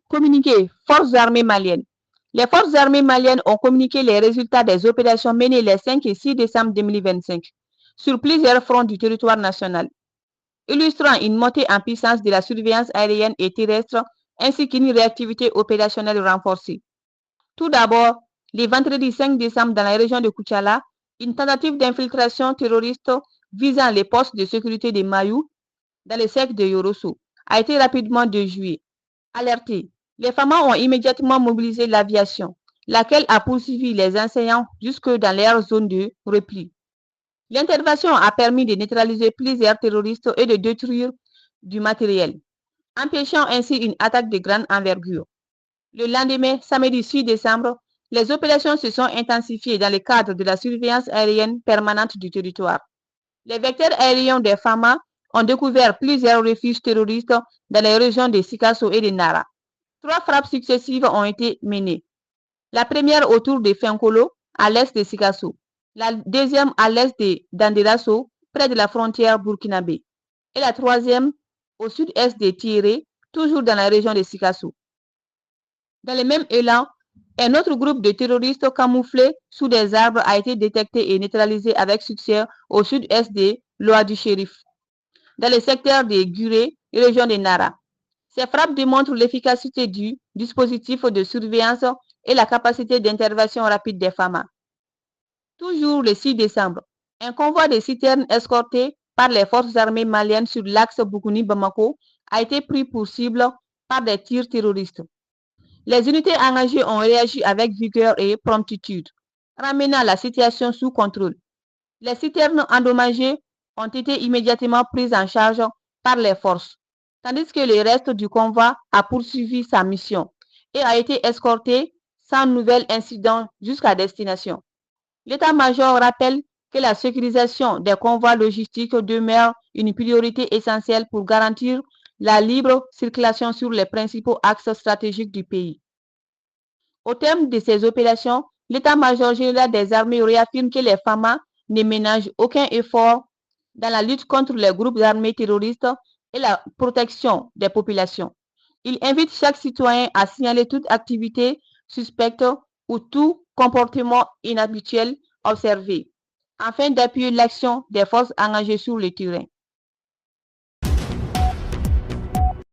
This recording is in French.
Communiqué, Forces armées maliennes. Les forces armées maliennes ont communiqué les résultats des opérations menées les 5 et 6 décembre 2025 sur plusieurs fronts du territoire national, illustrant une montée en puissance de la surveillance aérienne et terrestre ainsi qu'une réactivité opérationnelle renforcée. Tout d'abord, le vendredi 5 décembre dans la région de Koutchala, une tentative d'infiltration terroriste visant les postes de sécurité de Mayou dans le cercle de Yorosso a été rapidement déjouée. Alertés, les FAMA ont immédiatement mobilisé l'aviation, laquelle a poursuivi les enseignants jusque dans leur zone de repli. L'intervention a permis de neutraliser plusieurs terroristes et de détruire du matériel, empêchant ainsi une attaque de grande envergure. Le lendemain, samedi 6 décembre, les opérations se sont intensifiées dans le cadre de la surveillance aérienne permanente du territoire. Les vecteurs aériens des FAMA ont découvert plusieurs refuges terroristes dans les régions de Sikasso et de Nara. 3 frappes successives ont été menées. La première autour de Fenkolo, à l'est de Sikasso. La deuxième à l'est de Danderasso, près de la frontière burkinabé. Et la troisième au sud-est de Tiré, toujours dans la région de Sikasso. Dans le même élan, un autre groupe de terroristes camouflés sous des arbres a été détecté et neutralisé avec succès au sud-est de l'Ouadi Chérif, dans le secteur de Guré, région de Nara. Ces frappes démontrent l'efficacité du dispositif de surveillance et la capacité d'intervention rapide des FAMA. Toujours le 6 décembre, un convoi de citernes escorté par les forces armées maliennes sur l'axe Boukouni-Bamako a été pris pour cible par des tirs terroristes. Les unités engagées ont réagi avec vigueur et promptitude, ramenant la situation sous contrôle. Les citernes endommagées ont été immédiatement prises en charge par les forces, tandis que le reste du convoi a poursuivi sa mission et a été escorté sans nouvel incident jusqu'à destination. L'état-major rappelle que la sécurisation des convois logistiques demeure une priorité essentielle pour garantir la libre circulation sur les principaux axes stratégiques du pays. Au terme de ces opérations, l'état-major général des armées réaffirme que les FAMA ne ménagent aucun effort dans la lutte contre les groupes armés terroristes et la protection des populations. Il invite chaque citoyen à signaler toute activité suspecte ou tout comportement inhabituel observé, afin d'appuyer l'action des forces engagées sur le terrain.